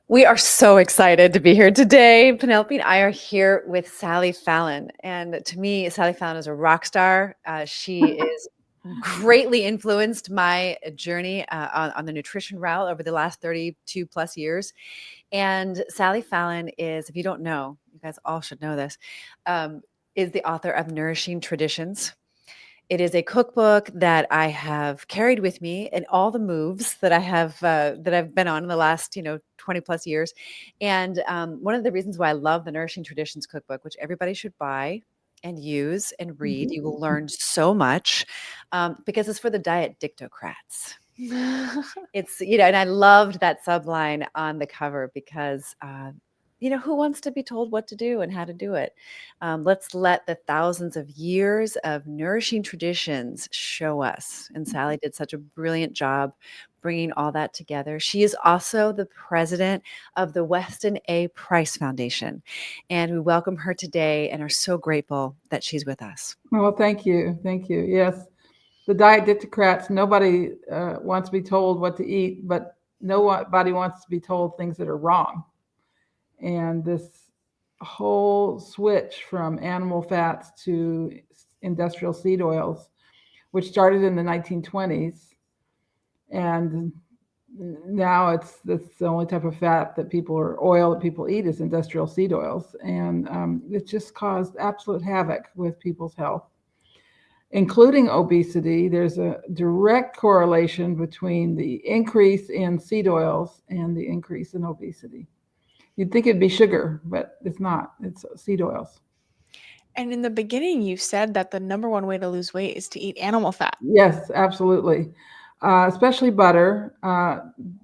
We are so excited to be here today. Penelope and I are here with Sally Fallon. And to me, Sally Fallon is a rock star. She is greatly influenced my journey on the nutrition route over the last 32 plus years. And Sally Fallon is, if you don't know, you guys all should know this, is the author of Nourishing Traditions. It is a cookbook that I have carried with me in all the moves that I've been on in the last 20 plus years. And one of the reasons why I love the Nourishing Traditions cookbook, which everybody should buy and use and read, you will learn so much because it's for the diet dictocrats. It's and I loved that subline on the cover because who wants to be told what to do and how to do it? Let's let the thousands of years of nourishing traditions show us. And Sally did such a brilliant job bringing all that together. She is also the president of the Weston A. Price Foundation. And we welcome her today and are so grateful that she's with us. Well, thank you. Thank you. Yes. The diet dictocrats, nobody wants to be told what to eat, but nobody wants to be told things that are wrong. And this whole switch from animal fats to industrial seed oils, which started in the 1920s, and now it's the only type of fat that oil that people eat is industrial seed oils, and it just caused absolute havoc with people's health, including obesity. There's a direct correlation between the increase in seed oils and the increase in obesity. You'd think it'd be sugar, but it's not. It's seed oils. And in the beginning, you said that the number one way to lose weight is to eat animal fat. Yes, absolutely. Especially butter,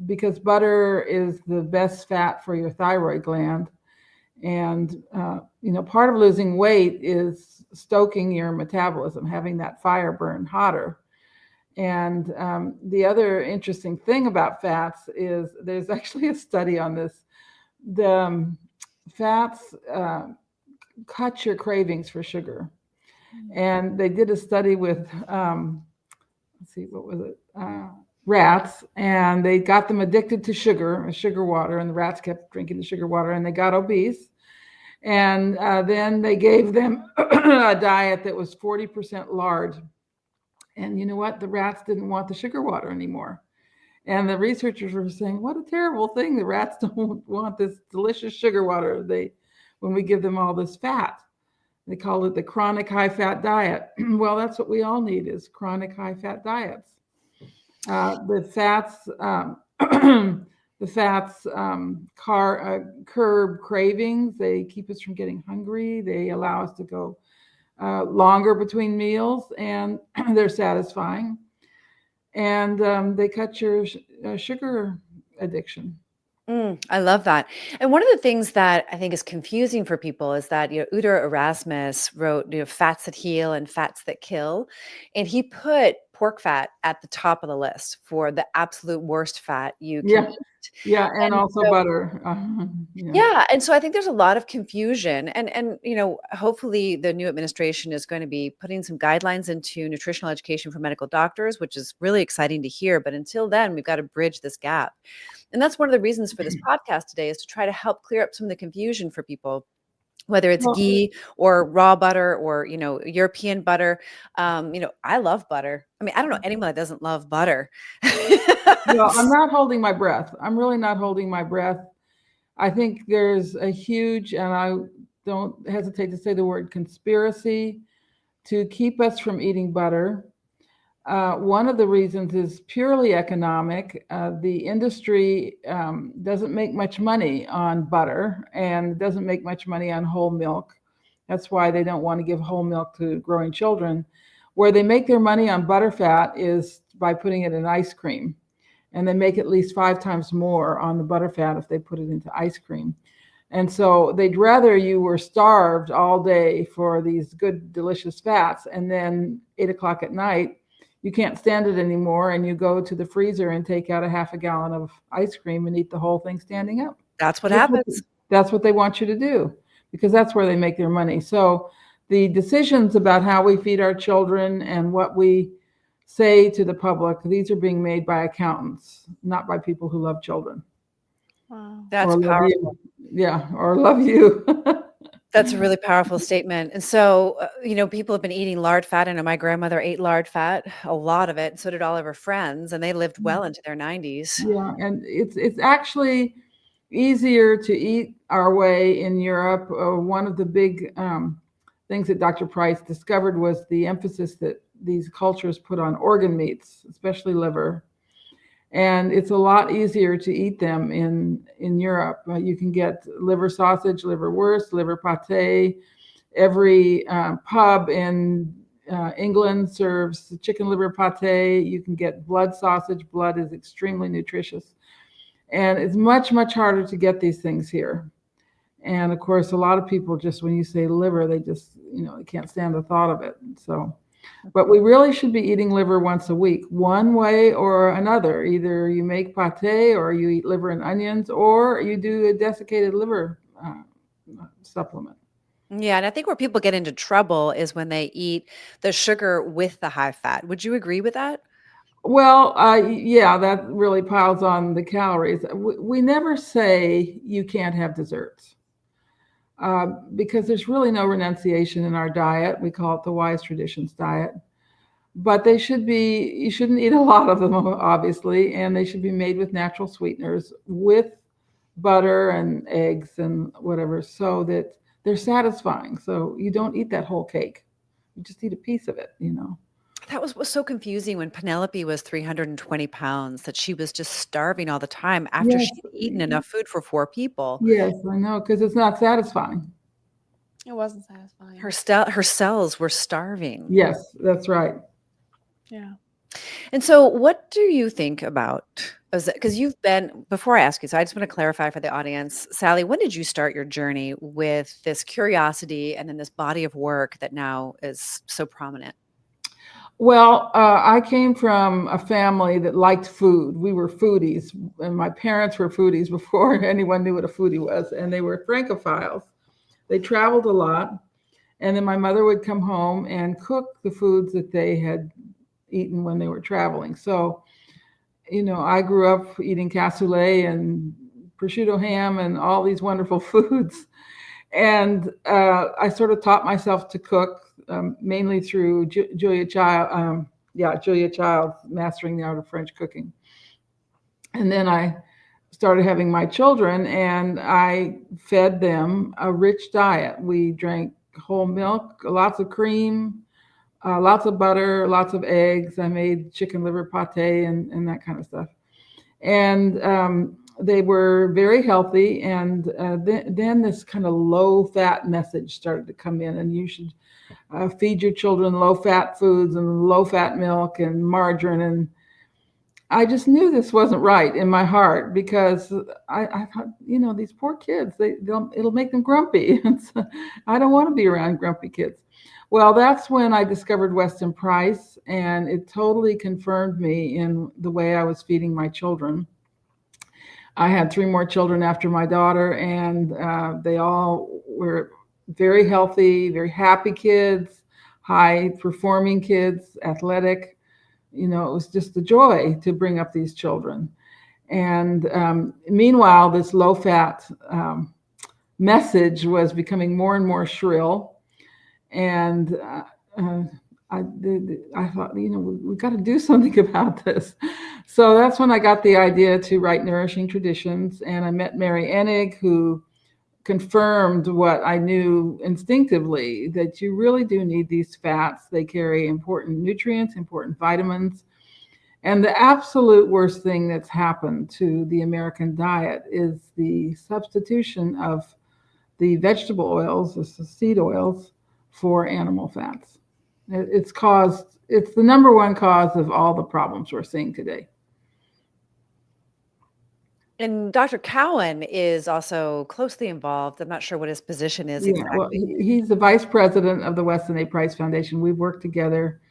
because butter is the best fat for your thyroid gland. And, part of losing weight is stoking your metabolism, having that fire burn hotter. And the other interesting thing about fats is there's actually a study on this. The fats cut your cravings for sugar. And they did a study with, rats, and they got them addicted to sugar water, and the rats kept drinking the sugar water, and they got obese. And then they gave them a diet that was 40% lard. And you know what? The rats didn't want the sugar water anymore. And the researchers were saying, what a terrible thing. The rats don't want this delicious sugar water when we give them all this fat. They call it the chronic high fat diet. Well, that's what we all need is chronic high fat diets. The fats curb cravings. They keep us from getting hungry. They allow us to go longer between meals, and they're satisfying. And they cut your sugar addiction. I love that. And one of the things that I think is confusing for people is that, Uter Erasmus wrote, Fats That Heal and Fats That Kill. And he put pork fat at the top of the list for the absolute worst fat you can eat. Yeah, and also butter. Yeah. And so I think there's a lot of confusion. And hopefully the new administration is going to be putting some guidelines into nutritional education for medical doctors, which is really exciting to hear. But until then, we've got to bridge this gap. And that's one of the reasons for this podcast today is to try to help clear up some of the confusion for people, whether it's ghee or raw butter or, European butter. I love butter. I mean, I don't know anyone that doesn't love butter. No, I'm not holding my breath. I'm really not holding my breath. I think there's a huge, and I don't hesitate to say the word conspiracy to keep us from eating butter. One of the reasons is purely economic. The industry doesn't make much money on butter and doesn't make much money on whole milk. That's why they don't want to give whole milk to growing children. Where they make their money on butterfat is by putting it in ice cream. And they make at least 5 times more on the butterfat if they put it into ice cream. And so they'd rather you were starved all day for these good, delicious fats, and then 8 o'clock at night, you can't stand it anymore, and you go to the freezer and take out a half a gallon of ice cream and eat the whole thing standing up. That's what happens. That's what they want you to do, because that's where they make their money. So the decisions about how we feed our children and what we say to the public, these are being made by accountants, not by people who love children. Wow. That's or love powerful. you. Yeah, or love you. That's a really powerful statement. And so, people have been eating lard fat. I know my grandmother ate lard fat, a lot of it, and so did all of her friends, and they lived well into their 90s. Yeah, and it's actually easier to eat our way in Europe. One of the big things that Dr. Price discovered was the emphasis that these cultures put on organ meats, especially liver. And it's a lot easier to eat them in Europe. You can get liver sausage, liver wurst, liver pate. Every pub in England serves chicken liver pate. You can get blood sausage. Blood is extremely nutritious. And it's much, much harder to get these things here. And of course, a lot of people just, when you say liver, they just, they can't stand the thought of it. So, but we really should be eating liver once a week, one way or another. Either you make pate, or you eat liver and onions, or you do a desiccated liver supplement. Yeah, and I think where people get into trouble is when they eat the sugar with the high fat. Would you agree with that? Well, yeah, that really piles on the calories. We never say you can't have desserts because there's really no renunciation in our diet. We call it the wise traditions diet. But they should be, you shouldn't eat a lot of them, obviously, and they should be made with natural sweeteners, with butter and eggs and whatever, so that they're satisfying. So you don't eat that whole cake. You just eat a piece of it. That was so confusing when Penelope was 320 pounds, that she was just starving all the time after Yes, she'd eaten enough food for 4 people. yes, I know, because it's not satisfying. It wasn't satisfying. Her cells were starving. Yes, that's right. Yeah. And so what do you think about, because you've been, before I ask you, so I just want to clarify for the audience, Sally, when did you start your journey with this curiosity and then this body of work that now is so prominent? Well, I came from a family that liked food. We were foodies, and my parents were foodies before anyone knew what a foodie was, and they were Francophiles. They traveled a lot, and then my mother would come home and cook the foods that they had eaten when they were traveling. So, I grew up eating cassoulet and prosciutto ham and all these wonderful foods. And I sort of taught myself to cook mainly through Julia Child. Julia Child, Mastering the Art of French Cooking. And then I started having my children, and I fed them a rich diet. We drank whole milk, lots of cream, lots of butter, lots of eggs. I made chicken liver pate and that kind of stuff. And they were very healthy. And then this kind of low fat message started to come in, and you should feed your children low fat foods and low fat milk and margarine. And I just knew this wasn't right in my heart, because I thought, these poor kids, it'll make them grumpy. And so I don't want to be around grumpy kids. Well, that's when I discovered Weston Price, and it totally confirmed me in the way I was feeding my children. I had 3 more children after my daughter, and they all were very healthy, very happy kids, high performing kids, athletic. It was just a joy to bring up these children. And meanwhile, this low fat message was becoming more and more shrill. And I thought, we've got to do something about this. So that's when I got the idea to write Nourishing Traditions. And I met Mary Enig, who confirmed what I knew instinctively, that you really do need these fats. They carry important nutrients, important vitamins. And the absolute worst thing that's happened to the American diet is the substitution of the vegetable oils, the seed oils, for animal fats. It's the number one cause of all the problems we're seeing today. And Dr. Cowan is also closely involved. I'm not sure what his position is exactly. Well, he's the vice president of the Weston A. Price Foundation. We've worked together.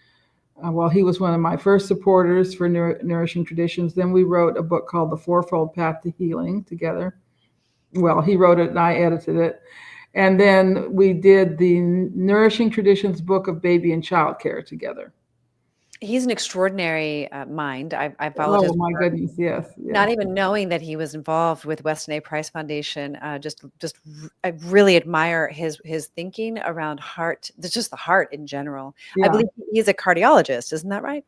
He was one of my first supporters for Nourishing Traditions. Then we wrote a book called The Fourfold Path to Healing together. Well, he wrote it and I edited it. And then we did the Nourishing Traditions book of baby and child care together. He's an extraordinary mind. I followed his Oh my work, goodness, yes, not yes. even knowing that he was involved with Weston A. Price Foundation. I really admire his thinking around heart. Just the heart in general. I Yeah. believe he's a cardiologist, isn't that right?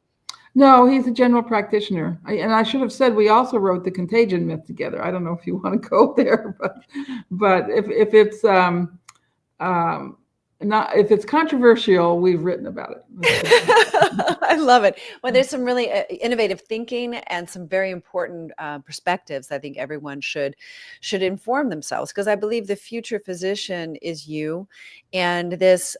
No, he's a general practitioner. And I should have said we also wrote the Contagion myth together. I don't know if you want to go there, but if it's um, not if it's controversial, we've written about it. Let's put it that I love it. Well, there's some really innovative thinking and some very important perspectives. I think everyone should inform themselves, because I believe the future physician is you, and this.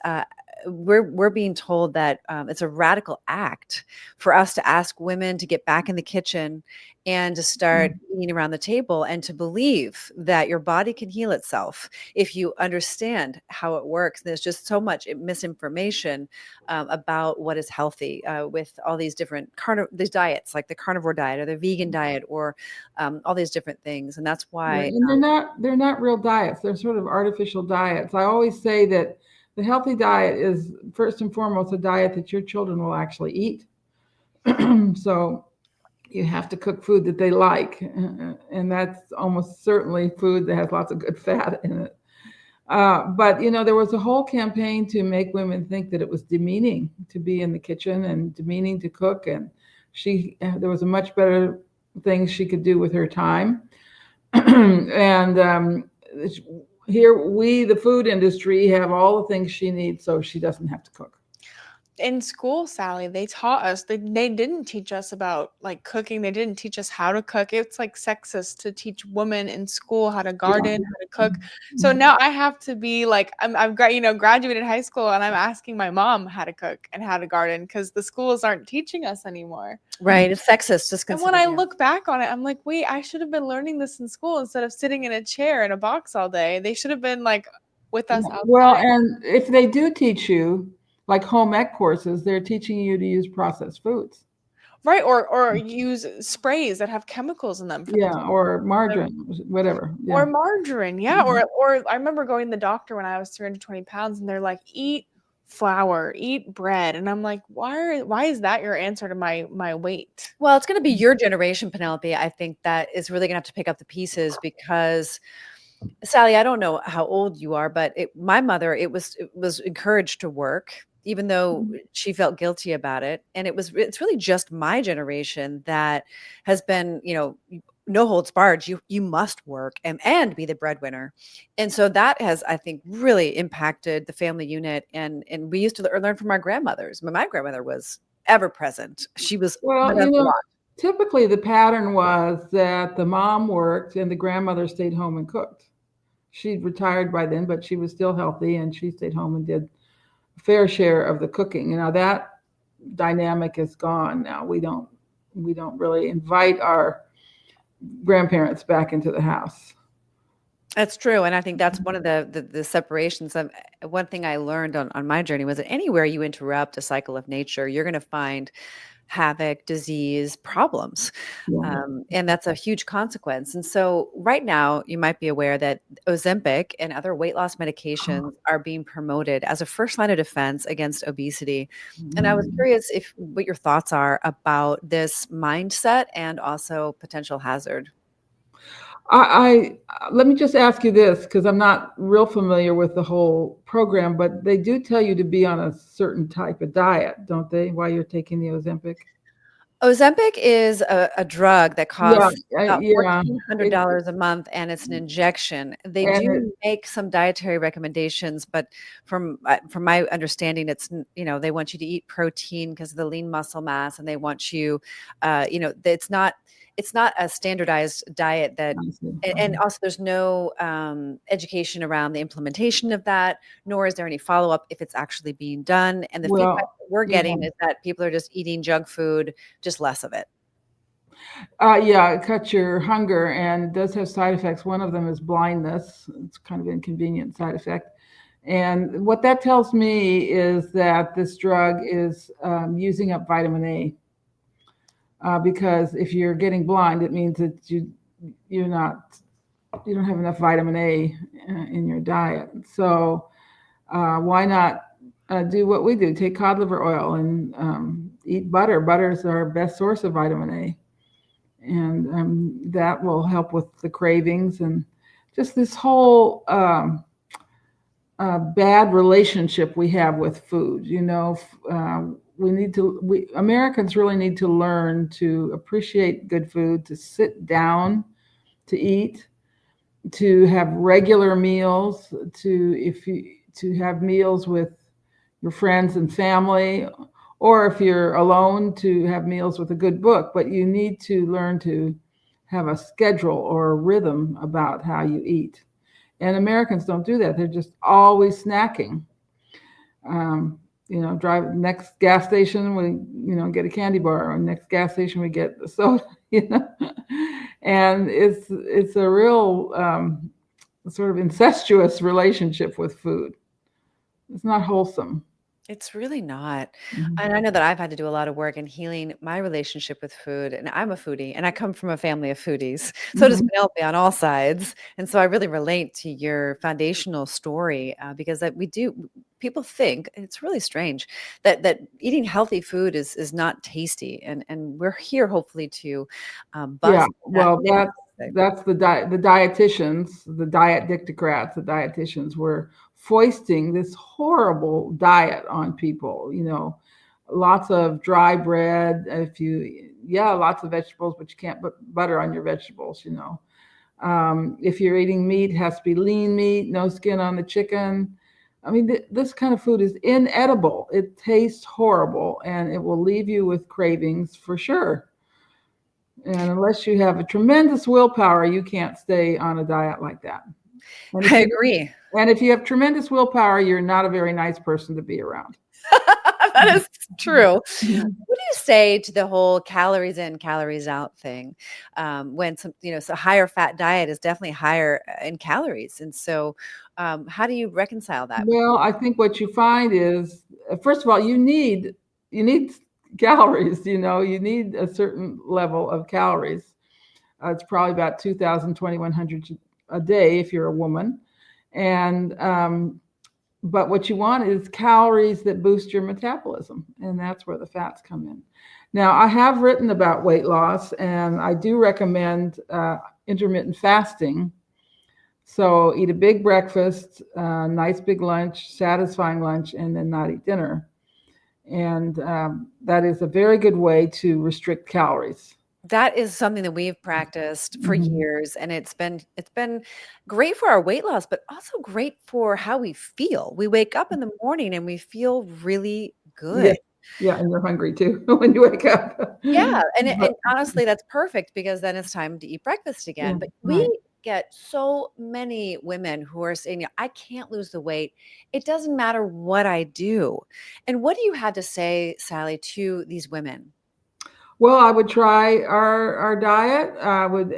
We're being told that it's a radical act for us to ask women to get back in the kitchen and to start eating around the table, and to believe that your body can heal itself if you understand how it works. There's just so much misinformation about what is healthy with all these different these diets, like the carnivore diet or the vegan diet, or all these different things. And that's Yeah, why, and they're not real diets. They're sort of artificial diets. I always say that the healthy diet is first and foremost a diet that your children will actually eat. So you have to cook food that they like, and that's almost certainly food that has lots of good fat in it. But there was a whole campaign to make women think that it was demeaning to be in the kitchen and demeaning to cook, and there was a much better thing she could do with her time. And here the food industry, have all the things she needs, so she doesn't have to cook. In school, Sally, they taught us, they didn't teach us about like cooking. They didn't teach us how to cook. It's like sexist to teach women in school how to Yeah. garden, how to cook. So now I have to be like, graduated high school, and I'm asking my mom how to cook and how to garden because the schools aren't teaching us anymore. right, it's sexist. Just And when consider, I yeah. look back on it, I'm like, wait, I should have been learning this in school instead of sitting in a chair in a box all day. They should have been like with us Well, outside. and if they do teach you, like home ec courses, they're teaching you to use processed foods. Right, or use sprays that have chemicals in them for the Yeah, or margarine, whatever. Yeah. or margarine, yeah. Or I remember going to the doctor when I was 320 pounds, and they're like, eat flour, eat bread, and I'm like, why is that your answer to my weight? Well, it's going to be your generation, Penelope. I think that is really going to have to pick up the pieces, because Sally, I don't know how old you are, but my mother, it was encouraged to work, even though she felt guilty about it. And it's really just my generation that has been, no holds barred. You must work and be the breadwinner. And so that has, I think, really impacted the family unit. And we used to learn from our grandmothers. My grandmother was ever present. She was Well, present a lot. typically the pattern was that the mom worked and the grandmother stayed home and cooked. She'd retired by then, but she was still healthy and she stayed home and did a fair share of the cooking. That dynamic is gone now. We don't really invite our grandparents back into the house. That's true, and I think that's one of the separations. One thing I learned on my journey was that anywhere you interrupt a cycle of nature, you're going to find havoc, disease, problems, Yeah. and that's a huge consequence. And so, right now, you might be aware that Ozempic and other weight loss medications are being promoted as a first line of defense against obesity. And I was curious if what your thoughts are about this mindset and also potential hazard. Let me just ask you this, because I'm not real familiar with the whole program, but they do tell you to be on a certain type of diet, don't they, while you're taking the Ozempic? Ozempic is a drug that Yeah, costs about yeah. $1,400 a month, and it's an injection. They And it, do make some dietary recommendations, but from my understanding, they want you to eat protein because of the lean muscle mass, and they want you, it's not a standardized diet that. I see. And also, there's no education around the implementation of that, nor is there any follow up if it's actually being done. And the feedback Well, that we're yeah. getting is that people are just eating junk food, just less of it. Yeah, it cuts your hunger and it does have side effects. One of them is blindness. It's kind of an inconvenient side effect. And what that tells me is that this drug is using up vitamin A. Because if you're getting blind, it means that you're not you don't have enough vitamin A in your diet. So why not do what we do, take cod liver oil and eat butter. Butter is our best source of vitamin A. And that will help with the cravings and just this whole bad relationship we have with food. We Americans really need to learn to appreciate good food, to sit down to eat, to have regular meals, to have meals with your friends and family, or if you're alone, to have meals with a good book. But you need to learn to have a schedule or a rhythm about how you eat. And Americans don't do that. They're just always snacking. Drive next gas station, we get a candy bar, or next gas station we get a soda, and it's a real sort of incestuous relationship with food. It's not wholesome. It's really not. Mhm. And I know that I've had to do a lot of work in healing my relationship with food. And I'm a foodie and I come from a family of foodies. So does Mhm. Penelope on all sides. And so I really relate to your foundational story because that people think, and it's really strange, that eating healthy food is not tasty. And we're here hopefully to Yeah, bust that well, myth. that's the dietitians, the diet dictocrats, the dietitians were foisting this horrible diet on people. Lots of dry bread. Lots of vegetables, but you can't put butter on your vegetables. If you're eating meat, it has to be lean meat, no skin on the chicken. I mean, this kind of food is inedible. It tastes horrible, and it will leave you with cravings for sure. And unless you have a tremendous willpower, you can't stay on a diet like that. And if I you agree. and if you have tremendous willpower, you're not a very nice person to be around. That is true. Mhm. What do you say to the whole calories in, calories out thing? When so higher fat diet is definitely higher in calories. And so, how do you reconcile that with Well, I think what you find is, first of all, you need calories. You need a certain level of calories. It's probably about 2,000, 2,100 a day if you're a woman, and but what you want is calories that boost your metabolism, and that's where the fats come in. Now, I have written about weight loss, and I do recommend intermittent fasting. So eat a big breakfast, nice big lunch, satisfying lunch, and then not eat dinner. And that is a very good way to restrict calories. that is something that we've practiced for Mhm. years, and it's been great for our weight loss, but also great for how we feel. We wake up in the morning and we feel really Yeah, good. yeah, and you're hungry too when you wake up. Yeah, and But honestly, that's perfect because then it's time to eat breakfast yeah, again, but right. we get so many women who are saying, "Yeah, I can't lose the weight. It doesn't matter what I do." And what do you have to say, Sally, to these women? Well, I would try our diet. I would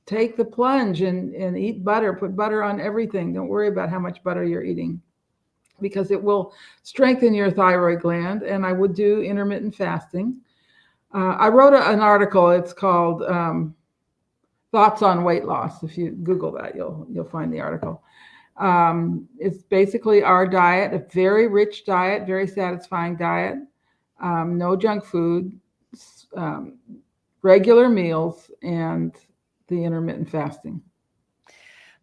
take the plunge and eat butter. Put butter on everything. Don't worry about how much butter you're eating because it will strengthen your thyroid gland. And I would do intermittent fasting. I wrote an article. It's called "Thoughts on Weight Loss." If you Google that, you'll find the article. It's basically our diet, a very rich diet, very satisfying diet, no junk food, um, regular meals, and the intermittent fasting.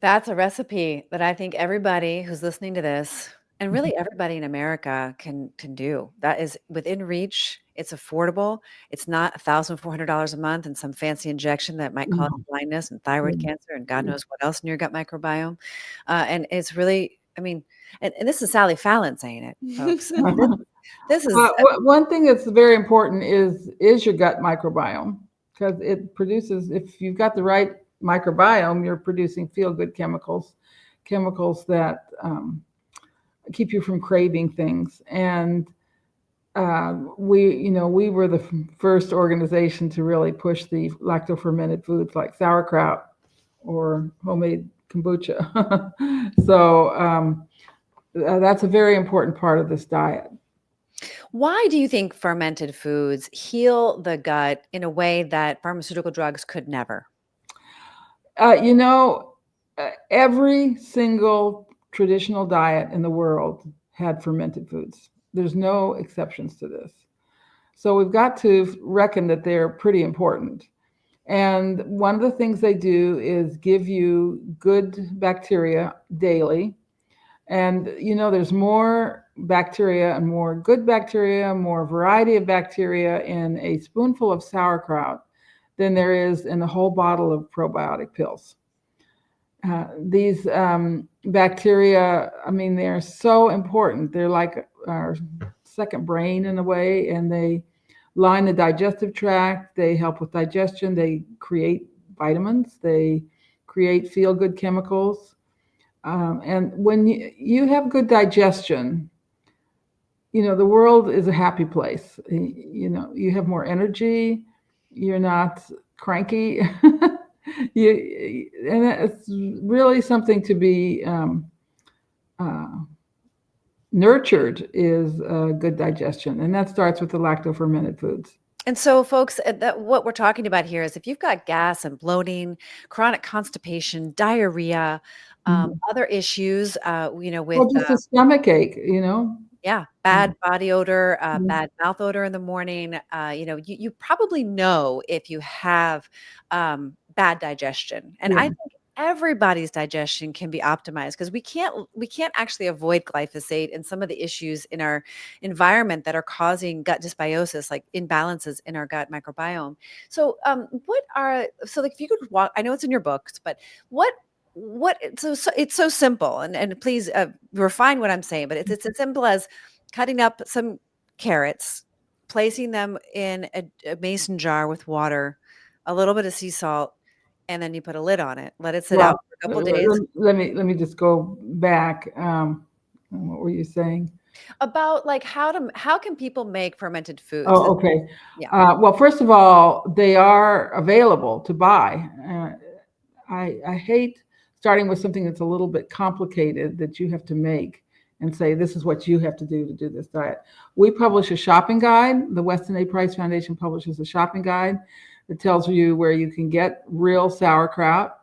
That's a recipe that I think everybody who's listening to this, and Mhm. really everybody in America can do. That is within reach. It's affordable. It's not $1,400 a month and some fancy injection that might cause No, blindness and thyroid yeah, cancer and God yeah. knows what else in your gut microbiome. And it's really, I mean, and this is Sally Fallon saying it, folks. I mean, this is One thing that's very important is your gut microbiome because it produces. If you've got the right microbiome, you're producing feel good chemicals, chemicals that keep you from craving things. And we were the first organization to really push the lacto fermented foods like sauerkraut or homemade kombucha. So that's a very important part of this diet. why do you think fermented foods heal the gut in a way that pharmaceutical drugs could never? Uh, you know, every single traditional diet in the world had fermented foods. There's no exceptions to this. So we've got to reckon that they're pretty important. And one of the things they do is give you good bacteria daily. And there's more bacteria and more good bacteria, more variety of bacteria in a spoonful of sauerkraut than there is in a whole bottle of probiotic pills. These bacteria, I mean, they're so important. They're like our second brain in a way, and they line the digestive tract. They help with digestion. They create vitamins. They create feel-good chemicals. And when you have good digestion, the world is a happy place. You have more energy. You're not cranky. And it's really something to be nurtured is good digestion. And that starts with the lacto-fermented foods. And so, folks, what we're talking about here is if you've got gas and bloating, chronic constipation, diarrhea, other issues, with just a stomach ache, bad body odor, bad mouth odor in the morning. You probably know if you have bad digestion, and I think everybody's digestion can be optimized because we can't actually avoid glyphosate and some of the issues in our environment that are causing gut dysbiosis, like imbalances in our gut microbiome. So if you could walk, I know it's in your books, but what so it's so simple, and please refine what I'm saying, but it's as simple as cutting up some carrots, placing them in a mason jar with water, a little bit of sea salt, and then you put a lid on it. Let it sit out for a couple of days. Let me just go back. What were you saying? About like how can people make fermented foods? Oh, okay. Yeah. Well, first of all, they are available to buy. I hate starting with something that's a little bit complicated that you have to make and say, this is what you have to do this diet. We publish a shopping guide. The Weston A. Price Foundation publishes a shopping guide that tells you where you can get real sauerkraut.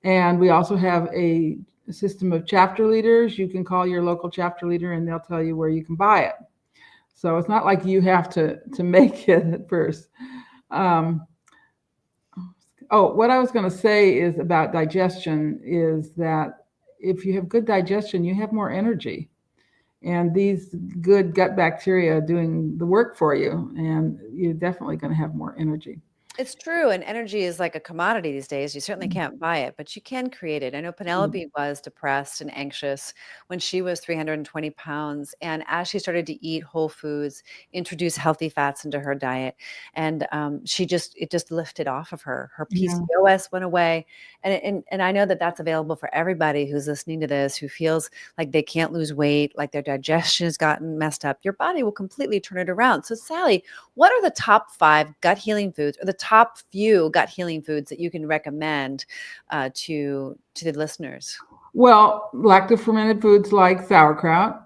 And we also have a system of chapter leaders. You can call your local chapter leader and they'll tell you where you can buy it. So it's not like you have to make it at first. What I was going to say is about digestion is that if you have good digestion, you have more energy. And these good gut bacteria doing the work for you, and you're definitely going to have more energy. It's true. And energy is like a commodity these days. You certainly can't buy it, but you can create it. I know Penelope was depressed and anxious when she was 320 pounds. And as she started to eat whole foods, introduce healthy fats into her diet, and it just lifted off of her. Her PCOS went away. And I know that that's available for everybody who's listening to this, who feels like they can't lose weight, like their digestion has gotten messed up. Your body will completely turn it around. So Sally, what are the top 5 gut healing foods, or the top few gut healing foods that you can recommend to the listeners? Well, lacto-fermented foods like sauerkraut.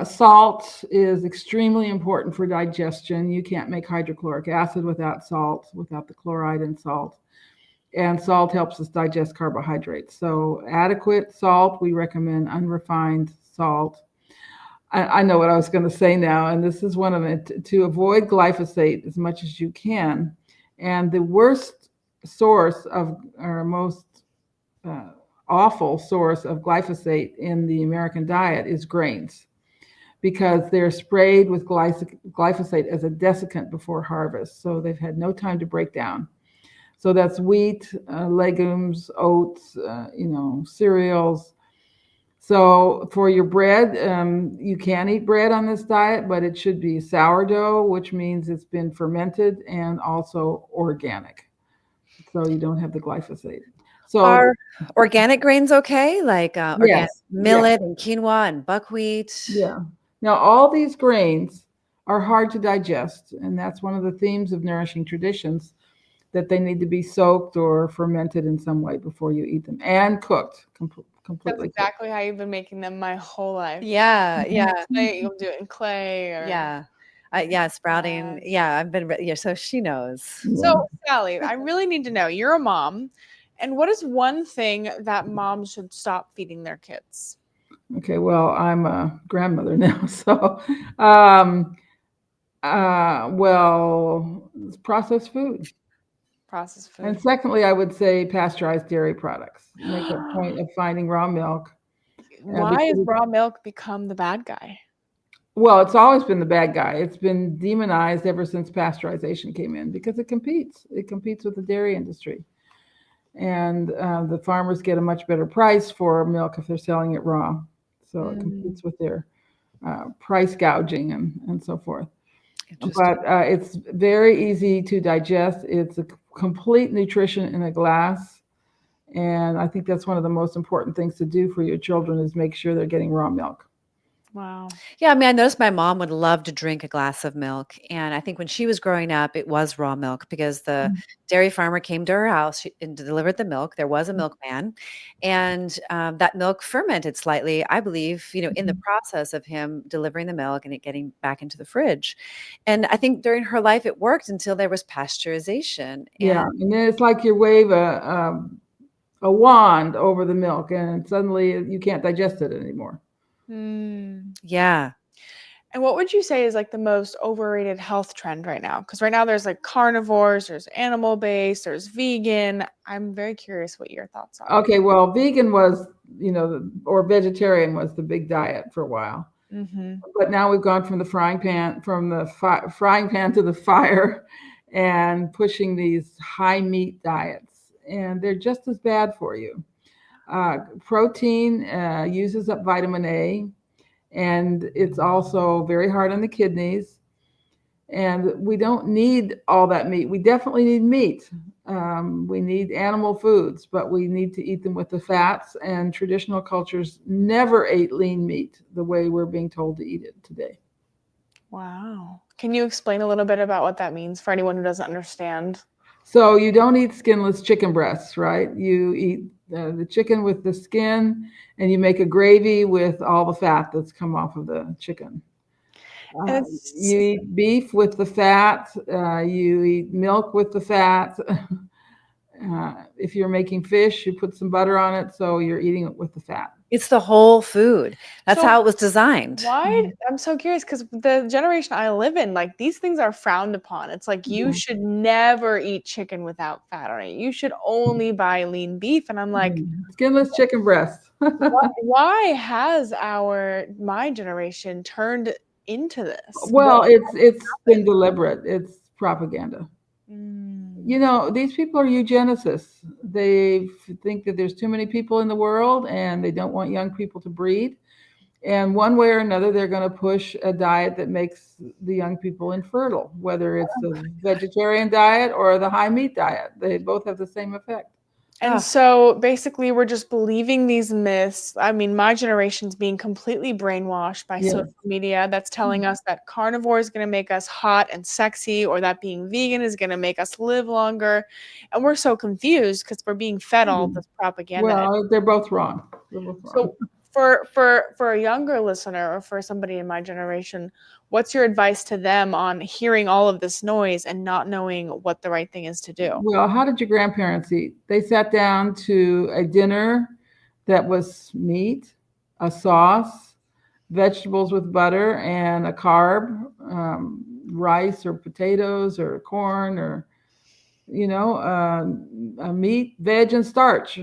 Salt is extremely important for digestion. You can't make hydrochloric acid without salt, without the chloride in salt. And salt helps us digest carbohydrates. So adequate salt, we recommend unrefined salt. I know what I was going to say now, and this is one of it, to avoid glyphosate as much as you can. And the worst source of, or most awful source of glyphosate in the American diet is grains, because they're sprayed with glyphosate as a desiccant before harvest. So they've had no time to break down. So that's wheat, legumes, oats, cereals. So for your bread, you can eat bread on this diet, but it should be sourdough, which means it's been fermented and also organic. So you don't have the glyphosate. So are organic grains okay? Like organic millet and quinoa and buckwheat? Yeah. Now, all these grains are hard to digest. And that's one of the themes of Nourishing Traditions, that they need to be soaked or fermented in some way before you eat them, and cooked completely. That's exactly how you've been making them my whole life. Yeah. You'll do it in clay or sprouting. I've been so she knows. So Sally, I really need to know, you're a mom, and what is one thing that moms should stop feeding their kids? Okay, well, I'm a grandmother now, so um, well, it's processed food. Processed food. And secondly, I would say pasteurized dairy products. Make a point of finding raw milk Why has because raw milk become the bad guy? well, it's always been the bad guy. It's been demonized ever since pasteurization came in because it competes. It competes with the dairy industry, and the farmers get a much better price for milk if they're selling it raw. So it Mm. competes with their price gouging and so forth. Interesting. But it's very easy to digest. It's a complete nutrition in a glass. And I think that's one of the most important things to do for your children is make sure they're getting raw milk. Wow. Yeah, I mean, I noticed my mom would love to drink a glass of milk. And I think when she was growing up, it was raw milk because the dairy farmer came to her house and delivered the milk. There was a milkman, and that milk fermented slightly, I believe, in the process of him delivering the milk and it getting back into the fridge. And I think during her life, it worked until there was pasteurization. Yeah, And and then it's like you wave a wand over the milk, and suddenly you can't digest it anymore. Mm. yeah, And what would you say is like the most overrated health trend right now? Because right now there's like carnivores, there's animal based, there's vegan. I'm very curious what your thoughts are. Okay, well, vegan was, or vegetarian was the big diet for a while. Mm-hmm. But now we've gone from the frying pan to the fire and pushing these high meat diets, and they're just as bad for you. Protein uses up vitamin A, and it's also very hard on the kidneys. And we don't need all that meat. We definitely need meat. We need animal foods, but we need to eat them with the fats. And traditional cultures never ate lean meat the way we're being told to eat it today. Wow. Can you explain a little bit about what that means for anyone who doesn't understand? So you don't eat skinless chicken breasts, right? You eat the chicken with the skin, and you make a gravy with all the fat that's come off of the chicken. And You it's eat beef with the fat. You eat milk with the fat. If you're making fish, you put some butter on it, so you're eating it with the fat. it's the whole food. That's so how it was designed. why I'm so curious because the generation I live in, like these things are frowned upon. It's like you Yeah. should never eat chicken without fat on it. You should only buy lean beef. And I'm like, Skinless chicken breast. why has my generation turned into this? Well, it's been deliberate. It's propaganda. Mm. These people are eugenicists. They think that there's too many people in the world and they don't want young people to breed. And one way or another, they're going to push a diet that makes the young people infertile, whether it's the vegetarian diet or the high meat diet. They both have the same effect. And so basically, we're just believing these myths. I mean, my generation's being completely brainwashed by Yeah. social media that's telling us that carnivore is going to make us hot and sexy, or that being vegan is going to make us live longer. And we're so confused because we're being fed all this propaganda. Well, they're both wrong. They're both wrong. So for a younger listener or for somebody in my generation, what's your advice to them on hearing all of this noise and not knowing what the right thing is to do? Well, how did your grandparents eat? They sat down to a dinner that was meat, a sauce, vegetables with butter, and a carb, rice or potatoes or corn or, meat, veg, and starch,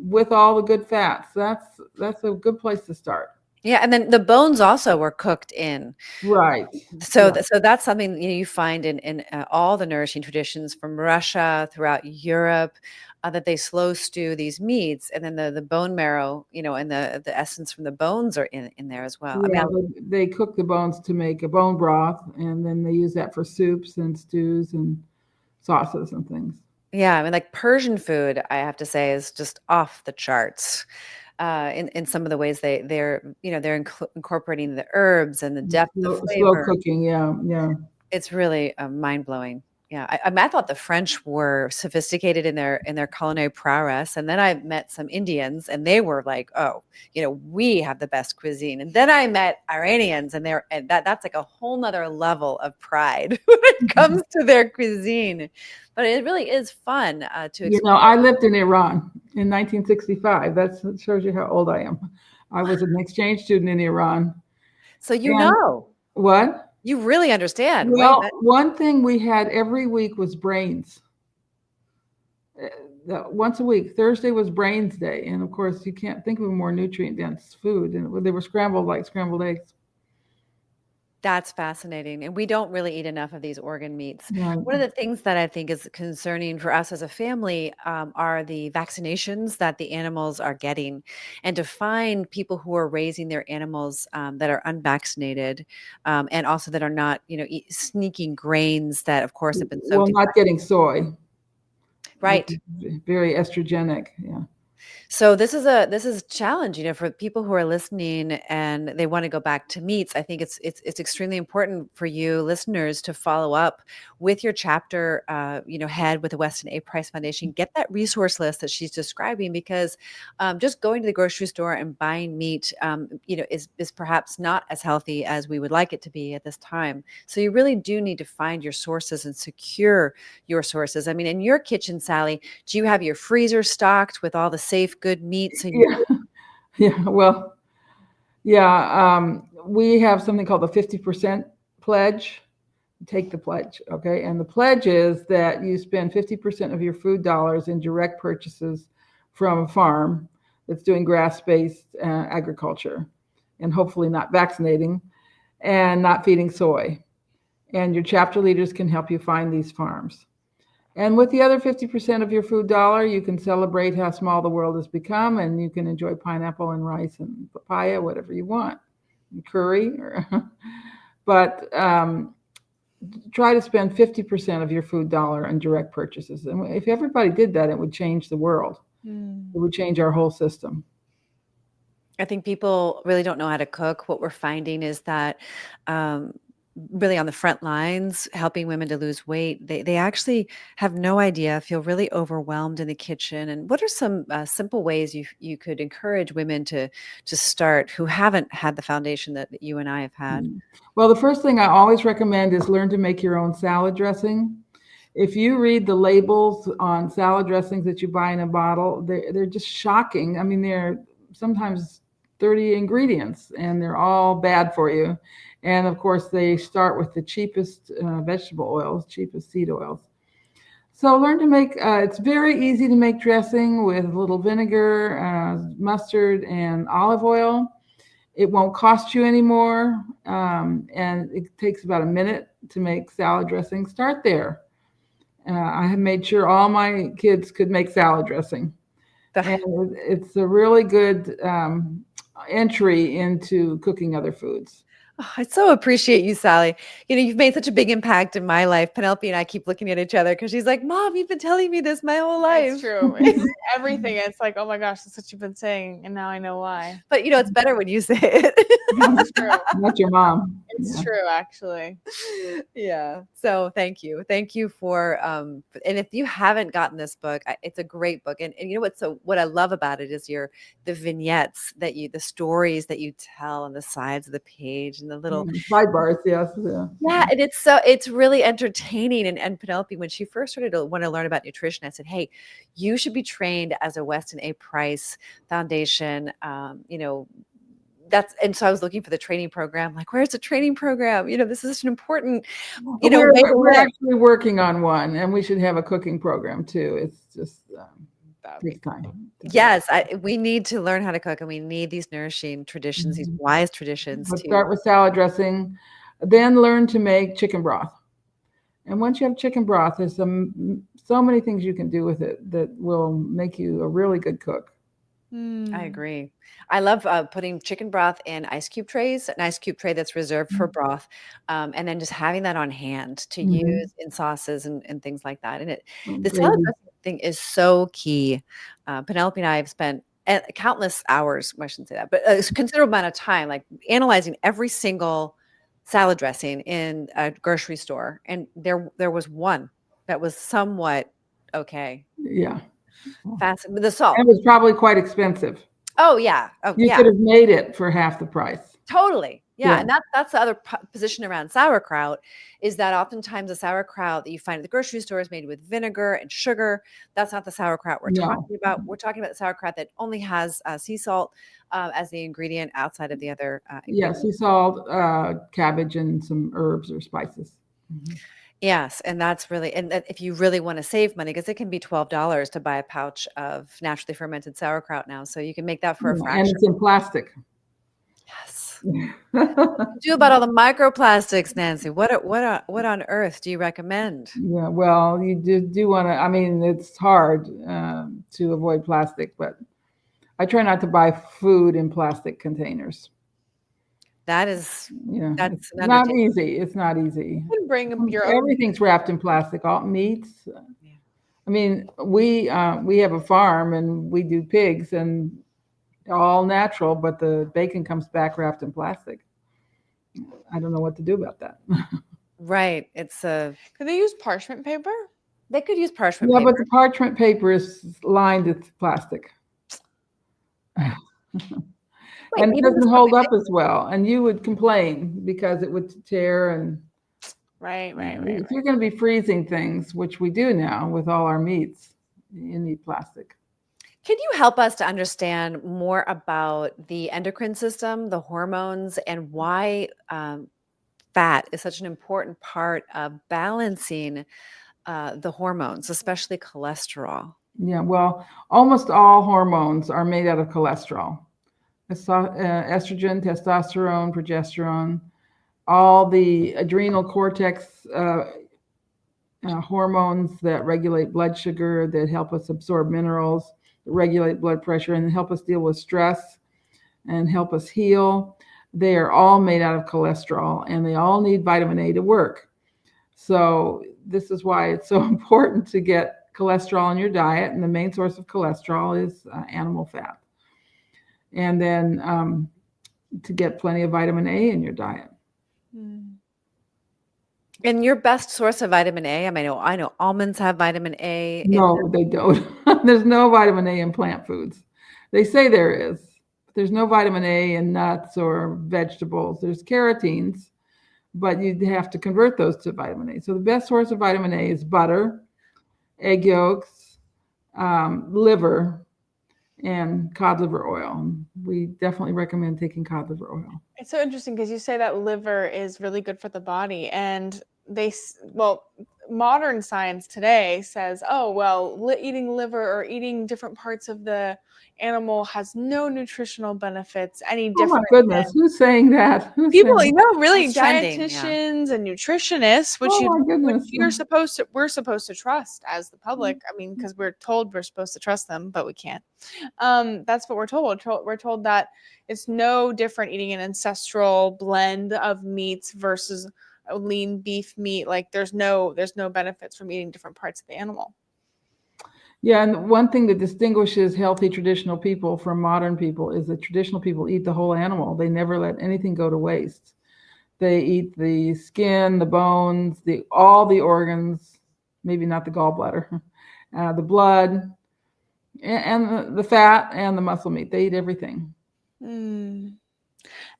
with all the good fats. That's a good place to start. Yeah, and then the bones also were cooked in. Right. So, Yeah. so that's something you find in all the nourishing traditions from Russia throughout Europe, that they slow stew these meats, and then the bone marrow, and the essence from the bones are in there as well. I mean, Yeah, they cook the bones to make a bone broth, and then they use that for soups and stews and sauces and things. yeah, I mean, like Persian food, I have to say, is just off the charts. In some of the ways they're incorporating the herbs and the depth of Slow flavor. cooking, yeah, yeah. It's really mind blowing. Yeah, I mean, I thought the French were sophisticated in their culinary prowess, and then I met some Indians, and they were like, "Oh, we have the best cuisine." And then I met Iranians, and that's like a whole nother level of pride when it comes to their cuisine. But it really is fun to explore. I lived in Iran in 1965. That shows you how old I am. I was an exchange student in Iran. So And what? you really understand. Well, one thing we had every week was brains. Once a week, Thursday was brains day. And of course, you can't think of a more nutrient dense food. And they were scrambled like scrambled eggs. That's fascinating. And we don't really eat enough of these organ meats. Right. One of the things that I think is concerning for us as a family are the vaccinations that the animals are getting. And to find people who are raising their animals that are unvaccinated and also that are not, sneaking grains that, of course, have been soaked. Well, not getting soy. Right. Very estrogenic. Yeah. So this is a challenge, for people who are listening and they want to go back to meats. I think it's extremely important for you listeners to follow up with your chapter, head with the Weston A. Price Foundation. Get that resource list that she's describing, because just going to the grocery store and buying meat, is perhaps not as healthy as we would like it to be at this time. So you really do need to find your sources and secure your sources. I mean, in your kitchen, Sally, do you have your freezer stocked with all the safe, good meats? Yeah. Well, yeah. We have something called the 50% pledge. Take the pledge. Okay. And the pledge is that you spend 50% of your food dollars in direct purchases from a farm that's doing grass-based agriculture and hopefully not vaccinating and not feeding soy. And your chapter leaders can help you find these farms. And with the other 50% of your food dollar, you can celebrate how small the world has become, and you can enjoy pineapple and rice and papaya, whatever you want, and curry. But try to spend 50% of your food dollar on direct purchases. And if everybody did that, it would change the world. It would change our whole system. I think people really don't know how to cook. What we're finding is that really on the front lines, helping women to lose weight, they actually have no idea, feel really overwhelmed in the kitchen. And what are some simple ways you could encourage women to start who haven't had the foundation that you and I have had? Well, the first thing I always recommend is learn to make your own salad dressing. If you read the labels on salad dressings that you buy in a bottle, they're just shocking. I mean, they're sometimes 30 ingredients and they're all bad for you. And of course, they start with the cheapest vegetable oils, cheapest seed oils. So learn to make, it's very easy to make dressing with a little vinegar, mustard, and olive oil. It won't cost you anymore. And it takes about a minute to make salad dressing. Start there. I have made sure all my kids could make salad dressing. And it's a really good entry into cooking other foods. Oh, I so appreciate you, Sally. You've made such a big impact in my life. Penelope and I keep looking at each other because she's like, Mom, you've been telling me this my whole life. It's true. It's everything. It's like, oh my gosh, that's what you've been saying. And now I know why. But it's better when you say it. It's true. Not your mom. It's true, actually. Yeah. So thank you. Thank you for, and if you haven't gotten this book, it's a great book. And you know what? So what I love about it is the vignettes the stories that you tell on the sides of the page and the little sidebars. Yes. Yeah. And it's really entertaining. And Penelope, when she first started to want to learn about nutrition, I said, hey, you should be trained as a Weston A. Price Foundation, and so I was looking for the training program, like, where's the training program? This is such an important, we're actually working on one, and we should have a cooking program too. It's just takes time. Yes, we need to learn how to cook, and we need these nourishing traditions, these wise traditions. But start with salad dressing, then learn to make chicken broth. And once you have chicken broth, there's so many things you can do with it that will make you a really good cook. I agree. I love putting chicken broth in ice cube trays, an ice cube tray that's reserved for broth, and then just having that on hand to use in sauces and things like that. And the salad dressing thing is so key. Penelope and I have spent countless hours, I shouldn't say that, but a considerable amount of time, like analyzing every single salad dressing in a grocery store. And there was one that was somewhat okay. Yeah. Fascinating. The salt. It was probably quite expensive. Oh yeah. You could have made it for half the price. Totally. Yeah, and that's the other position around sauerkraut, is that oftentimes the sauerkraut that you find at the grocery store is made with vinegar and sugar. That's not the sauerkraut we're talking about. We're talking about the sauerkraut that only has sea salt as the ingredient outside of the other ingredients. Sea salt, cabbage, and some herbs or spices. Mm-hmm. Yes, and that's really, and that if you really want to save money, because it can be $12 to buy a pouch of naturally fermented sauerkraut now, so you can make that for a fraction. And it's in plastic. Yes. What do you do about all the microplastics, Nancy? What on earth do you recommend? Yeah, well, you do want to. I mean, it's hard to avoid plastic, but I try not to buy food in plastic containers. That is, that's not easy. It's not easy. You can bring your own. Everything's wrapped in plastic. All meats. I mean, we have a farm and we do pigs and all natural, but the bacon comes back wrapped in plastic. I don't know what to do about that. Right. It's a. Could they use parchment paper? They could use parchment paper. Yeah, but the parchment paper is lined with plastic. Wait, and it doesn't hold up as well. And you would complain because it would tear and. Right. If you're going to be freezing things, which we do now with all our meats, you need plastic. Can you help us to understand more about the endocrine system, the hormones, and why fat is such an important part of balancing the hormones, especially cholesterol? Yeah, well, almost all hormones are made out of cholesterol. Estrogen, testosterone, progesterone, all the adrenal cortex hormones that regulate blood sugar, that help us absorb minerals, regulate blood pressure, and help us deal with stress and help us heal. They are all made out of cholesterol, and they all need vitamin A to work. So this is why it's so important to get cholesterol in your diet, and the main source of cholesterol is animal fat. And then to get plenty of vitamin A in your diet. And your best source of vitamin A, I mean, I know almonds have vitamin A. No, they don't. There's no vitamin A in plant foods. They say there is, but there's no vitamin A in nuts or vegetables. There's carotenes, but you'd have to convert those to vitamin A. So the best source of vitamin A is butter, egg yolks, liver, and cod liver oil. We definitely recommend taking cod liver oil. It's so interesting because you say that liver is really good for the body, and modern science today says, eating liver or eating different parts of the animal has no nutritional benefits any different. Oh my goodness, who's saying that? People, really dietitians and nutritionists, which we're supposed to trust as the public. I mean, because we're told we're supposed to trust them, but we can't. That's what we're told. We're told that it's no different eating an ancestral blend of meats versus a lean beef meat. Like there's no benefits from eating different parts of the animal. Yeah, and one thing that distinguishes healthy traditional people from modern people is that traditional people eat the whole animal. They never let anything go to waste. They eat the skin, the bones, all the organs, maybe not the gallbladder, the blood, and the fat and the muscle meat. They eat everything.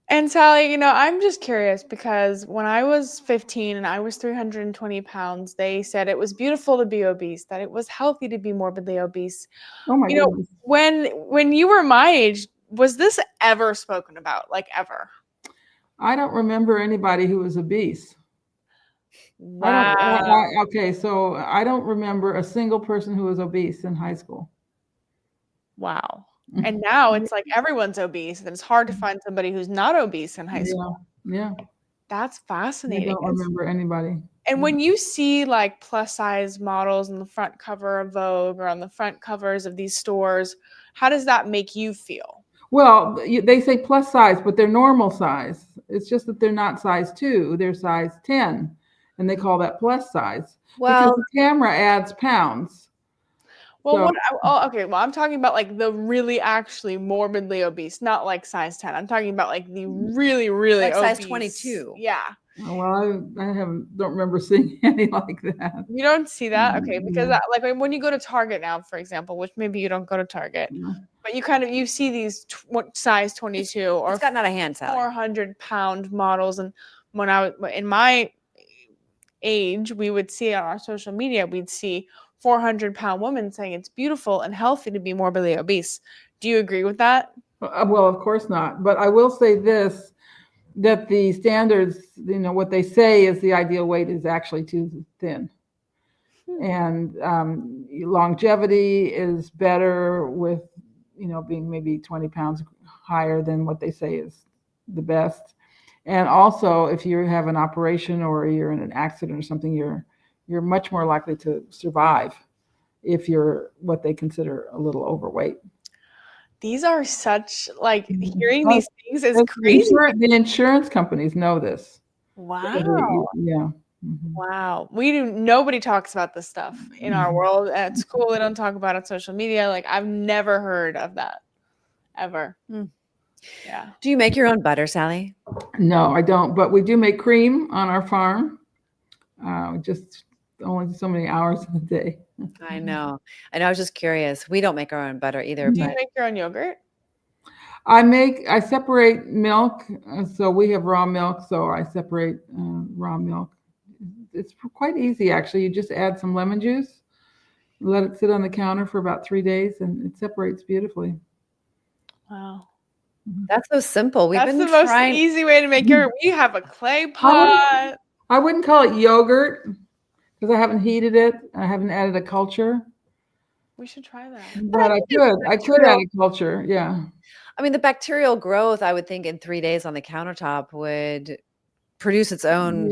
And Sally, I'm just curious because when I was 15 and I was 320 pounds, they said it was beautiful to be obese, that it was healthy to be morbidly obese. Oh my goodness. When you were my age, was this ever spoken about, like ever? I don't remember anybody who was obese. Wow. So I don't remember a single person who was obese in high school. Wow. And now it's like everyone's obese, and it's hard to find somebody who's not obese in high school. Yeah. That's fascinating. I don't remember anybody. And when you see like plus size models on the front cover of Vogue or on the front covers of these stores, how does that make you feel? Well, they say plus size, but they're normal size. It's just that they're not size 2, they're size 10. And they call that plus size. Well, because the camera adds pounds. Well, I'm talking about like the really actually morbidly obese, not like size 10. I'm talking about like the really, really like obese. Size 22. Yeah. Well, I don't remember seeing any like that. You don't see that? Okay, because when you go to Target now, for example, which maybe you don't go to Target, But you see these size 22 or it's gotten out of hand, Sally. 400-pound models, and when in my age, we would see on our social media, we'd see 400-pound women saying it's beautiful and healthy to be morbidly obese. Do you agree with that? Well, of course not. But I will say this, that the standards, what they say is the ideal weight is actually too thin. And longevity is better with, being maybe 20 pounds higher than what they say is the best. And also, if you have an operation or you're in an accident or something, you're much more likely to survive if you're what they consider a little overweight. These are such, hearing these things is crazy. The insurance companies know this. Wow. Yeah. Mm-hmm. Wow. Nobody talks about this stuff in our world. At school, they don't talk about it on social media. I've never heard of that ever. Yeah. Do you make your own butter, Sally? No, I don't. But we do make cream on our farm. Just only so many hours in a day. I know. I was just curious. We don't make our own butter either. Do you make your own yogurt? I separate milk. So we have raw milk. So I separate raw milk. It's quite easy, actually. You just add some lemon juice, let it sit on the counter for about 3 days, and it separates beautifully. Wow. That's so simple. That's the most easy way to make yogurt. We have a clay pot. I wouldn't call it yogurt because I haven't heated it. I haven't added a culture. We should try that. But I could add a culture. Yeah. I mean, the bacterial growth, I would think in 3 days on the countertop would produce its own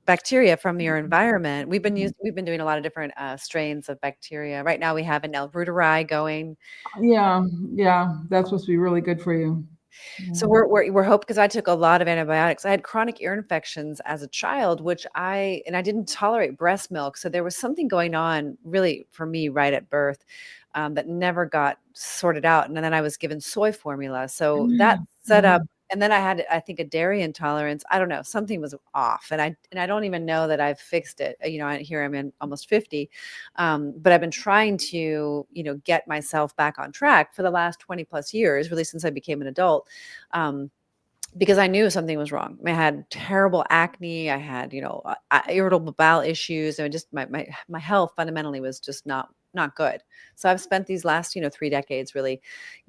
bacteria from your environment. We've been doing a lot of different strains of bacteria. Right now we have an L. reuteri going. Yeah. That's supposed to be really good for you. So we're hoping, because I took a lot of antibiotics. I had chronic ear infections as a child, which I didn't tolerate breast milk. So there was something going on really for me right at birth that never got sorted out. And then I was given soy formula. So that set up, and then I had, I think, a dairy intolerance. I don't know, something was off. And I don't even know that I've fixed it. Here I'm in almost 50. But I've been trying to, get myself back on track for the last 20 plus years, really since I became an adult. Because I knew something was wrong. I had terrible acne. I had, irritable bowel issues. And just my health fundamentally was just not good. So I've spent these last, 3 decades really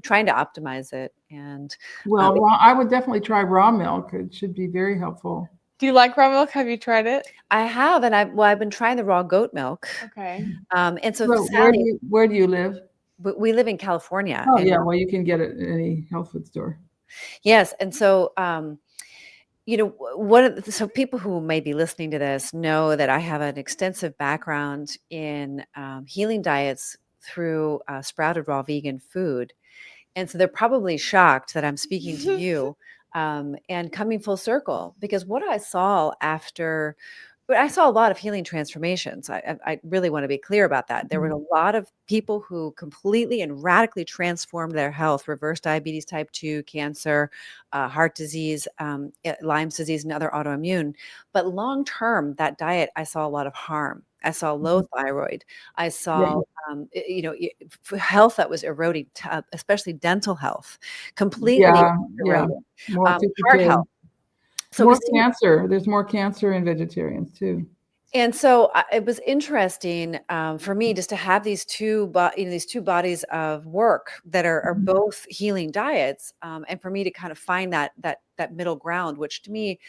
trying to optimize it. And I would definitely try raw milk. It should be very helpful. Do you like raw milk? Have you tried it? I have, and I've been trying the raw goat milk. Okay. And so Sally, where do you live? We live in California. Oh, yeah. Well, you can get it at any health food store. Yes. And so, so people who may be listening to this know that I have an extensive background in healing diets through sprouted raw vegan food. And so they're probably shocked that I'm speaking to you and coming full circle, because what I saw I saw a lot of healing transformations. I really want to be clear about that. There were a lot of people who completely and radically transformed their health, reversed diabetes type 2, cancer, heart disease, Lyme's disease, and other autoimmune. But long-term, that diet, I saw a lot of harm. I saw low thyroid. I saw, health that was eroding, especially dental health, completely eroded. Heart health. So more cancer. There's more cancer in vegetarians too. And so it was interesting for me just to have these two bodies of work that are both healing diets, and for me to kind of find that middle ground, which to me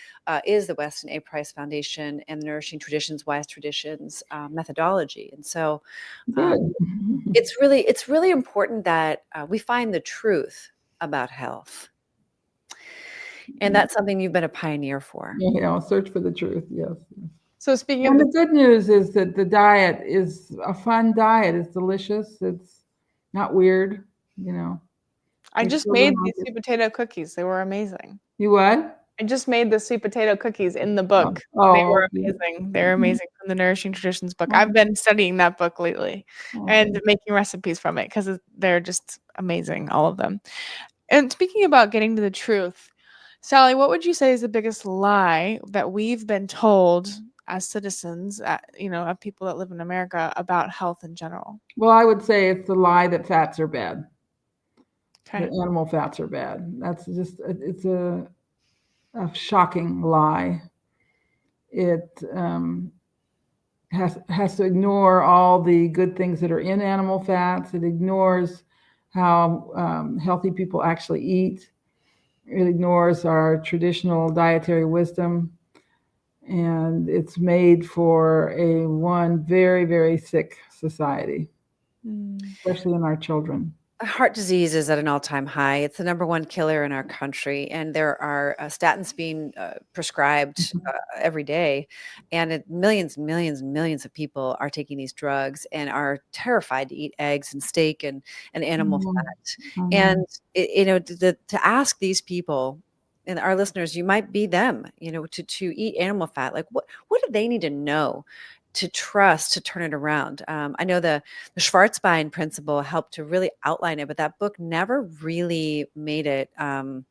is the Weston A. Price Foundation and the Nourishing Traditions, Wise Traditions methodology. And so it's really important that we find the truth about health. And that's something you've been a pioneer for. Yeah, I'll search for the truth. Yes. So speaking of the good news is that the diet is a fun diet. It's delicious. It's not weird. I just made these sweet potato cookies. They were amazing. You what? I just made the sweet potato cookies in the book. Oh, they were amazing. They're amazing from the Nourishing Traditions book. I've been studying that book lately and making recipes from it because they're just amazing, all of them. And speaking about getting to the truth, Sally, what would you say is the biggest lie that we've been told as citizens, of people that live in America about health in general? Well, I would say it's the lie that fats are bad. that animal fats are bad. That's just, it's a shocking lie. It has to ignore all the good things that are in animal fats. It ignores how healthy people actually eat. It ignores our traditional dietary wisdom. And it's made for one very, very sick society, especially in our children. Heart disease is at an all-time high. It's the number one killer in our country, and there are statins being prescribed every day, and millions and millions and millions of people are taking these drugs and are terrified to eat eggs and steak and animal fat. And to ask these people and our listeners, you might be them, to eat animal fat. Like what do they need to know to trust to turn it around? I know the Schwarzbein principle helped to really outline it, but that book never really made it to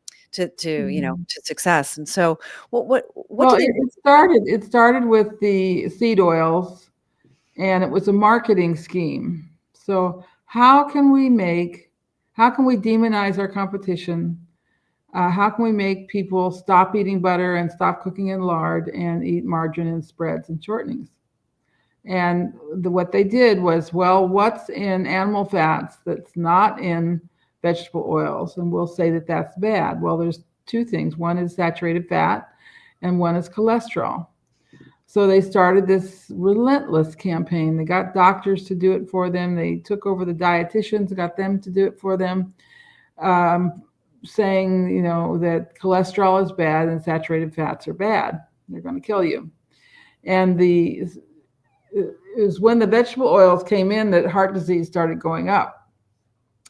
success. And so, what it started with the seed oils, and it was a marketing scheme. So how can we demonize our competition? How can we make people stop eating butter and stop cooking in lard and eat margarine and spreads and shortenings? And what they did was, what's in animal fats that's not in vegetable oils? And we'll say that that's bad. Well, there's two things. One is saturated fat and one is cholesterol. So they started this relentless campaign. They got doctors to do it for them. They took over the dietitians, got them to do it for them, saying, that cholesterol is bad and saturated fats are bad. They're going to kill you. And it was when the vegetable oils came in that heart disease started going up.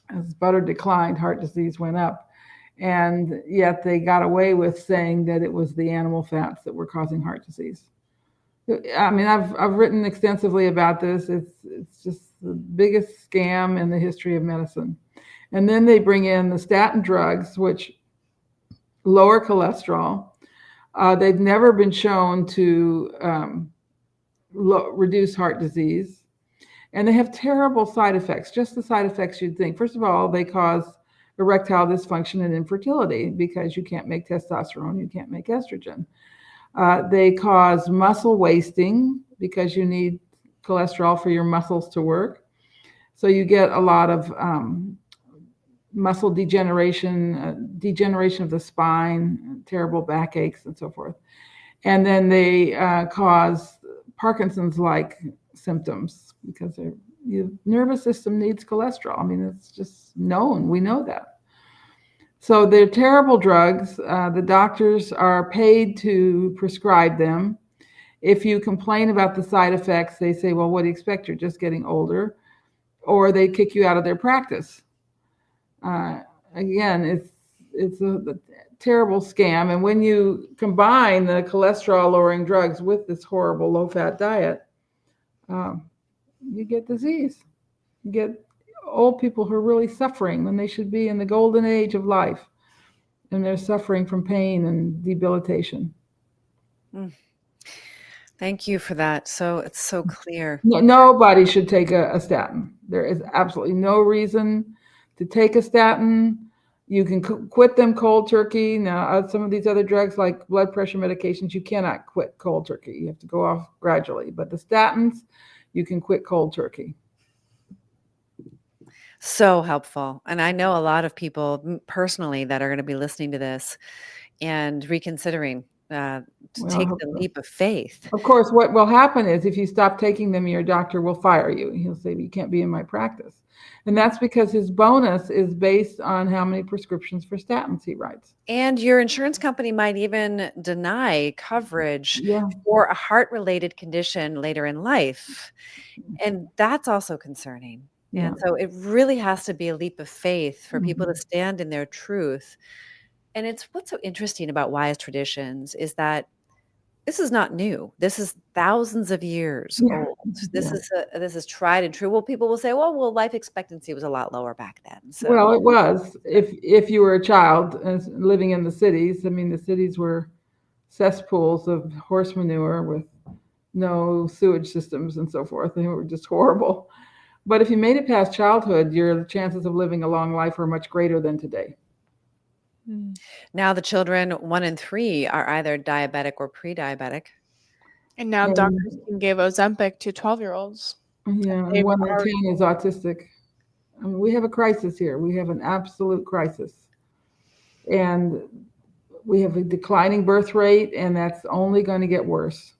As butter declined, heart disease went up. And yet they got away with saying that it was the animal fats that were causing heart disease. I mean, I've written extensively about this. It's just the biggest scam in the history of medicine. And then they bring in the statin drugs, which lower cholesterol. They've never been shown to reduce heart disease. And they have terrible side effects, just the side effects you'd think. First of all, they cause erectile dysfunction and infertility because you can't make testosterone, you can't make estrogen. They cause muscle wasting because you need cholesterol for your muscles to work. So you get a lot of muscle degeneration, degeneration of the spine, terrible backaches, and so forth. And then they cause Parkinson's-like symptoms because your nervous system needs cholesterol. I mean, it's just known. We know that. So they're terrible drugs. The doctors are paid to prescribe them. If you complain about the side effects, they say, well, what do you expect? You're just getting older. Or they kick you out of their practice. Again, it's a terrible scam. And when you combine the cholesterol-lowering drugs with this horrible low-fat diet, you get disease. You get old people who are really suffering when they should be in the golden age of life, and they're suffering from pain and debilitation. Thank you for that. So it's so clear. Nobody should take a statin. There is absolutely no reason to take a statin. You can quit them cold turkey. Now, some of these other drugs like blood pressure medications, you cannot quit cold turkey. You have to go off gradually. But the statins, you can quit cold turkey. So helpful. And I know a lot of people personally that are going to be listening to this and reconsidering to take the leap of faith. Of course, what will happen is if you stop taking them, your doctor will fire you. He'll say, you can't be in my practice. And that's because his bonus is based on how many prescriptions for statins he writes. And your insurance company might even deny coverage for a heart-related condition later in life. And that's also concerning. And so it really has to be a leap of faith for people to stand in their truth. And it's what's so interesting about wise traditions is that this is not new. This is thousands of years old. This is tried and true. Well, people will say, well, life expectancy was a lot lower back then. So. Well, it was. If you were a child living in the cities, I mean, the cities were cesspools of horse manure with no sewage systems and so forth. They were just horrible. But if you made it past childhood, your chances of living a long life are much greater than today. Now the children 1 and 3 are either diabetic or pre-diabetic. And now doctors can give Ozempic to 12-year-olds. Yeah, and 1 in 10 is autistic. I mean, we have a crisis here. We have an absolute crisis. And we have a declining birth rate, and that's only going to get worse.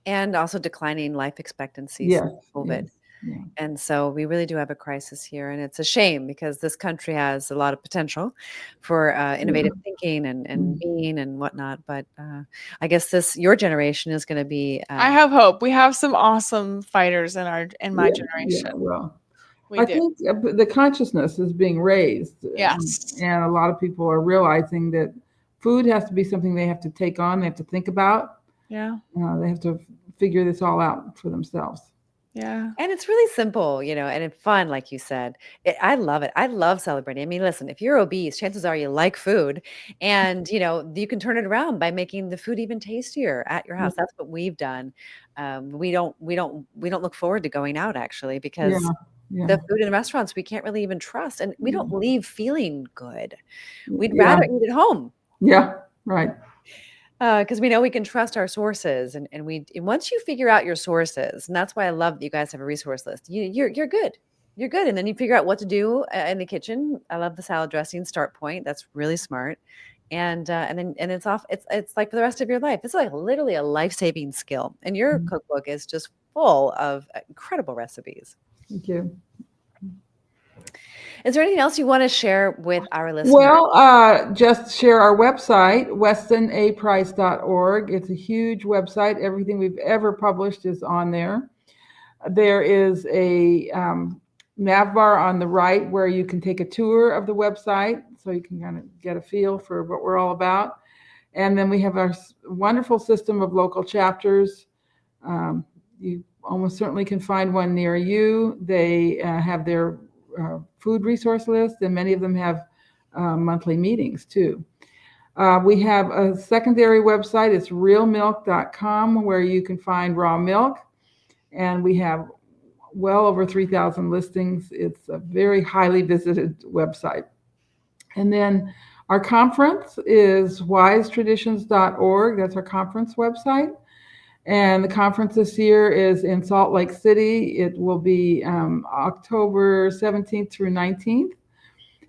And also declining life expectancy since COVID. Yes, yeah. And so we really do have a crisis here. And it's a shame because this country has a lot of potential for innovative thinking and being and whatnot. But I guess your generation is going to be. I have hope. We have some awesome fighters in my generation. Yeah, well, I think the consciousness is being raised. Yes. And a lot of people are realizing that food has to be something they have to take on, they have to think about. Yeah. They have to figure this all out for themselves. Yeah. And it's really simple, and it's fun, like you said. I love it. I love celebrating. I mean, listen, if you're obese, chances are you like food, and you can turn it around by making the food even tastier at your house. That's what we've done. We don't look forward to going out actually because the food in restaurants we can't really even trust, and we don't leave feeling good. We'd rather eat at home. Yeah, right. Because we know we can trust our sources, and once you figure out your sources, and that's why I love that you guys have a resource list. You're good. You're good, and then you figure out what to do in the kitchen. I love the salad dressing start point. That's really smart, and it's off. It's like for the rest of your life. It's like literally a life-saving skill, and your cookbook is just full of incredible recipes. Thank you. Is there anything else you want to share with our listeners? Well, just share our website, westonaprice.org. It's a huge website. Everything we've ever published is on there. There is a nav bar on the right where you can take a tour of the website so you can kind of get a feel for what we're all about. And then we have our wonderful system of local chapters. You almost certainly can find one near you. They have their food resource list, and many of them have monthly meetings too. We have a secondary website. It's realmilk.com where you can find raw milk, and we have well over 3,000 listings. It's a very highly visited website. And then our conference is wisetraditions.org. That's our conference website. And the conference this year is in Salt Lake City. It will be October 17th through 19th.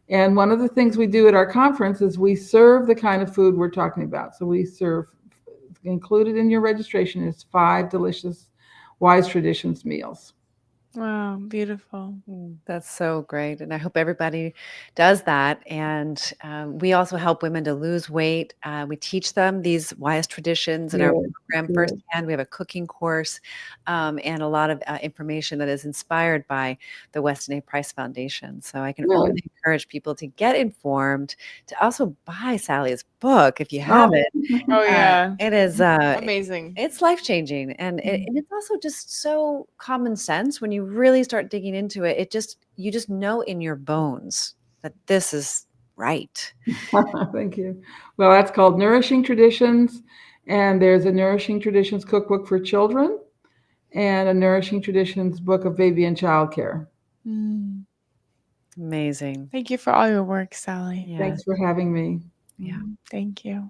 And one of the things we do at our conference is we serve the kind of food we're talking about. So we serve, included in your registration is 5 delicious Wise Traditions meals. Wow, beautiful. That's so great. And I hope everybody does that. And we also help women to lose weight. We teach them these wise traditions in our program firsthand. We have a cooking course and a lot of information that is inspired by the Weston A. Price Foundation. So I can only encourage people to get informed, to also buy Sally's book if you haven't. Oh, yeah. It is amazing. It's life-changing. And it's also just so common sense when you really start digging into it. You just know in your bones that this is right. Thank you. Well, that's called Nourishing Traditions. And there's a Nourishing Traditions cookbook for children and a Nourishing Traditions book of baby and child care. Amazing. Thank you for all your work, Sally. Thanks for having me. Yeah. Thank you.